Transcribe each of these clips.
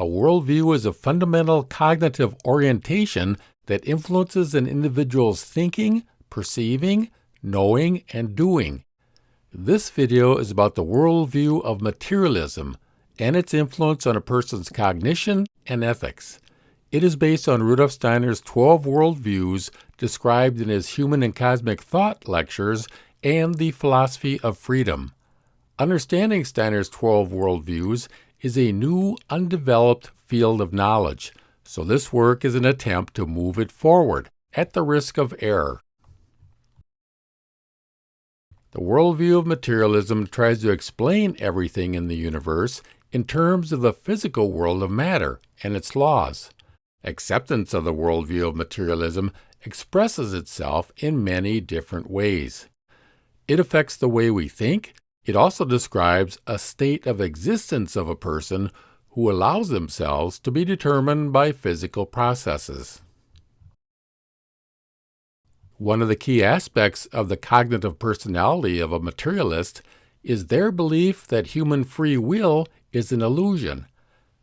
worldview is a fundamental cognitive orientation that influences an individual's thinking, perceiving, knowing, and doing. This video is about the worldview of materialism and its influence on a person's cognition and ethics. It is based on Rudolf Steiner's 12 worldviews described in his Human and Cosmic Thought lectures and the Philosophy of Freedom. Understanding Steiner's 12 worldviews is a new, undeveloped field of knowledge, so this work is an attempt to move it forward, at the risk of error. The worldview of materialism tries to explain everything in the universe in terms of the physical world of matter and its laws. Acceptance of the worldview of materialism expresses itself in many different ways. It affects the way we think. It also describes a state of existence of a person who allows themselves to be determined by physical processes. One of the key aspects of the cognitive personality of a materialist is their belief that human free will is an illusion.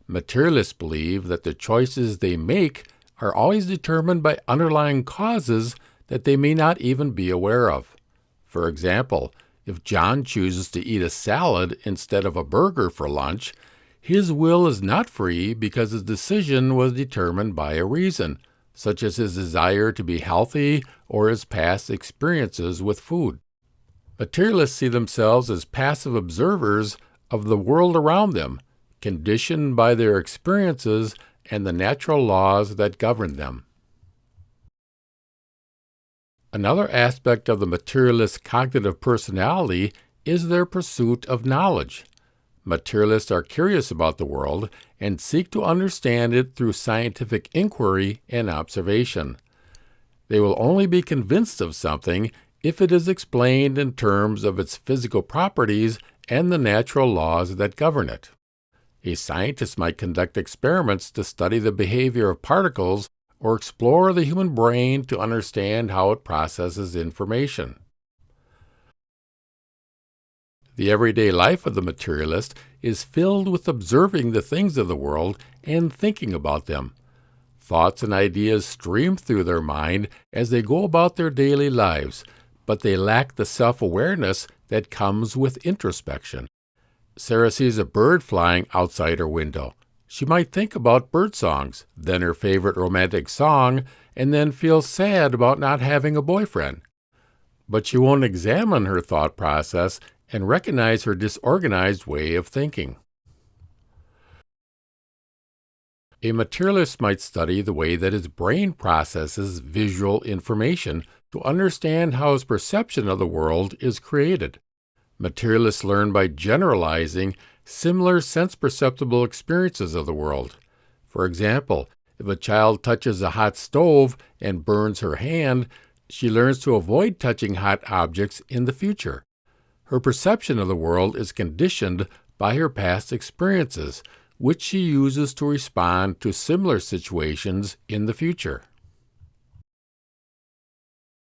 Materialists believe that the choices they make are always determined by underlying causes that they may not even be aware of. For example, if John chooses to eat a salad instead of a burger for lunch, his will is not free because his decision was determined by a reason, such as his desire to be healthy or his past experiences with food. Materialists see themselves as passive observers of the world around them, conditioned by their experiences and the natural laws that govern them. Another aspect of the materialist cognitive personality is their pursuit of knowledge. Materialists are curious about the world and seek to understand it through scientific inquiry and observation. They will only be convinced of something if it is explained in terms of its physical properties and the natural laws that govern it. A scientist might conduct experiments to study the behavior of particles or explore the human brain to understand how it processes information. The everyday life of the materialist is filled with observing the things of the world and thinking about them. Thoughts and ideas stream through their mind as they go about their daily lives, but they lack the self-awareness that comes with introspection. Sarah sees a bird flying outside her window. She might think about bird songs, then her favorite romantic song, and then feel sad about not having a boyfriend. But she won't examine her thought process and recognize her disorganized way of thinking. A materialist might study the way that his brain processes visual information to understand how his perception of the world is created. Materialists learn by generalizing similar sense-perceptible experiences of the world. For example, if a child touches a hot stove and burns her hand, she learns to avoid touching hot objects in the future. Her perception of the world is conditioned by her past experiences, which she uses to respond to similar situations in the future.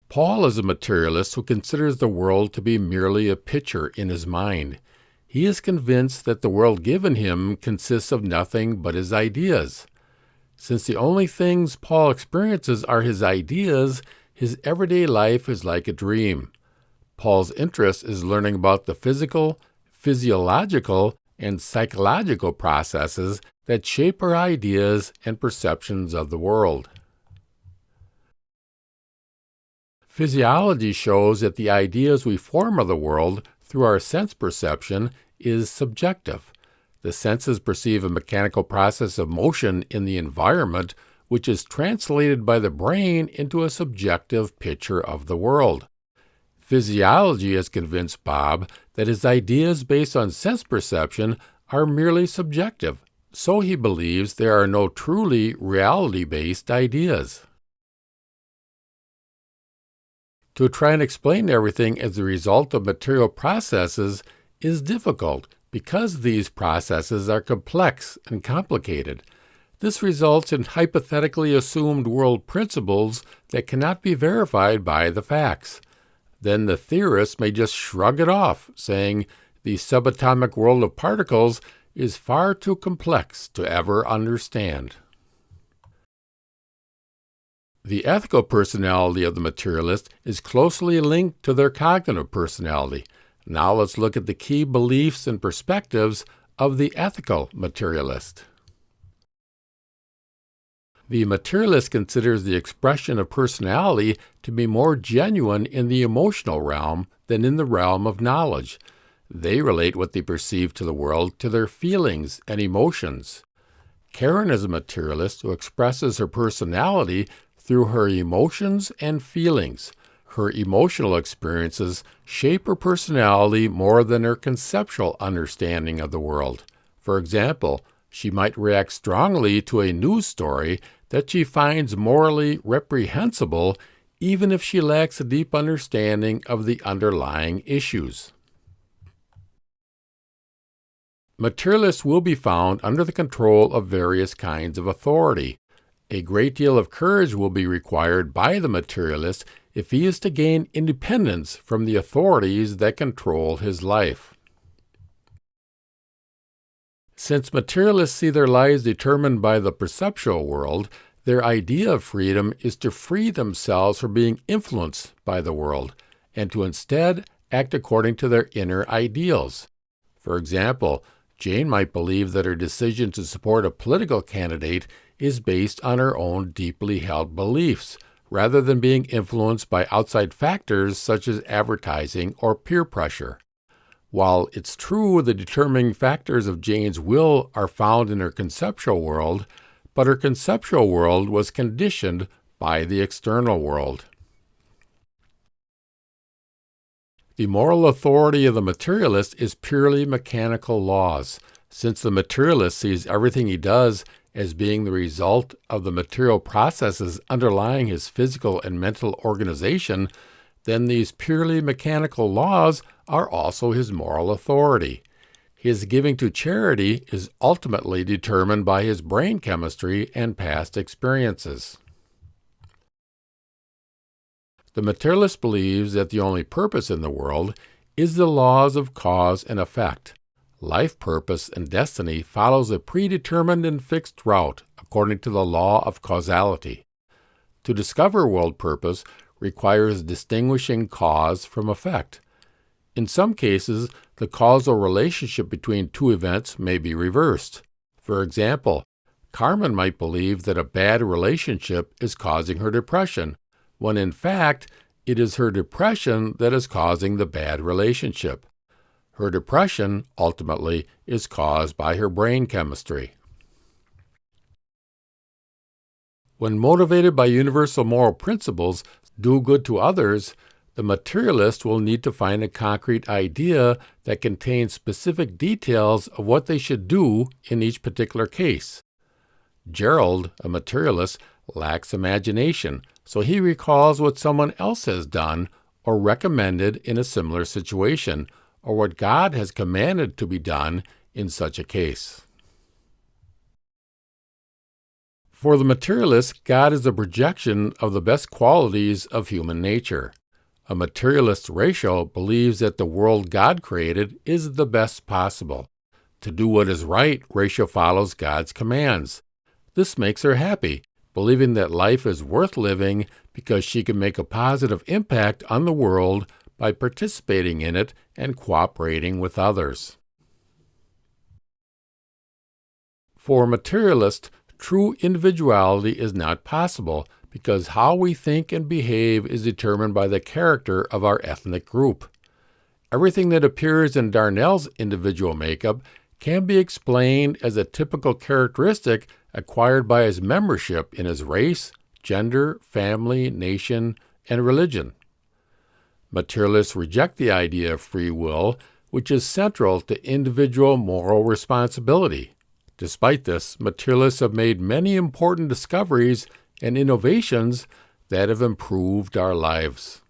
Paul is a materialist who considers the world to be merely a picture in his mind. He is convinced that the world given him consists of nothing but his ideas. Since the only things Paul experiences are his ideas, his everyday life is like a dream. Paul's interest is learning about the physical, physiological, and psychological processes that shape our ideas and perceptions of the world. Physiology shows that the ideas we form of the world through our sense perception is subjective. The senses perceive a mechanical process of motion in the environment, which is translated by the brain into a subjective picture of the world. Physiology has convinced Bob that his ideas based on sense perception are merely subjective, so he believes there are no truly reality-based ideas. To try and explain everything as a result of material processes is difficult because these processes are complex and complicated. This results in hypothetically assumed world principles that cannot be verified by the facts. Then the theorists may just shrug it off, saying the subatomic world of particles is far too complex to ever understand. The ethical personality of the materialist is closely linked to their cognitive personality. Now let's look at the key beliefs and perspectives of the ethical materialist. The materialist considers the expression of personality to be more genuine in the emotional realm than in the realm of knowledge. They relate what they perceive to the world to their feelings and emotions. Karen is a materialist who expresses her personality through her emotions and feelings. Her emotional experiences shape her personality more than her conceptual understanding of the world. For example, she might react strongly to a news story that she finds morally reprehensible, even if she lacks a deep understanding of the underlying issues. Materialists will be found under the control of various kinds of authority. A great deal of courage will be required by the materialist if he is to gain independence from the authorities that control his life. Since materialists see their lives determined by the perceptual world, their idea of freedom is to free themselves from being influenced by the world, and to instead act according to their inner ideals. For example, Jane might believe that her decision to support a political candidate is based on her own deeply held beliefs, rather than being influenced by outside factors such as advertising or peer pressure. While it's true the determining factors of Jane's will are found in her conceptual world, but her conceptual world was conditioned by the external world. The moral authority of the materialist is purely mechanical laws. Since the materialist sees everything he does as being the result of the material processes underlying his physical and mental organization, then these purely mechanical laws are also his moral authority. His giving to charity is ultimately determined by his brain chemistry and past experiences. The materialist believes that the only purpose in the world is the laws of cause and effect. Life purpose and destiny follows a predetermined and fixed route according to the law of causality. To discover world purpose requires distinguishing cause from effect. In some cases, the causal relationship between two events may be reversed. For example, Carmen might believe that a bad relationship is causing her depression, when in fact it is her depression that is causing the bad relationship. Her depression, ultimately, is caused by her brain chemistry. When motivated by universal moral principles, do good to others, the materialist will need to find a concrete idea that contains specific details of what they should do in each particular case. Gerald, a materialist, lacks imagination, so he recalls what someone else has done or recommended in a similar situation, or what God has commanded to be done in such a case. For the materialist, God is a projection of the best qualities of human nature. A materialist Rachel believes that the world God created is the best possible. To do what is right, Rachel follows God's commands. This makes her happy, believing that life is worth living because she can make a positive impact on the world by participating in it and cooperating with others. For a materialist, true individuality is not possible because how we think and behave is determined by the character of our ethnic group. Everything that appears in Darnell's individual makeup can be explained as a typical characteristic acquired by his membership in his race, gender, family, nation, and religion. Materialists reject the idea of free will, which is central to individual moral responsibility. Despite this, materialists have made many important discoveries and innovations that have improved our lives.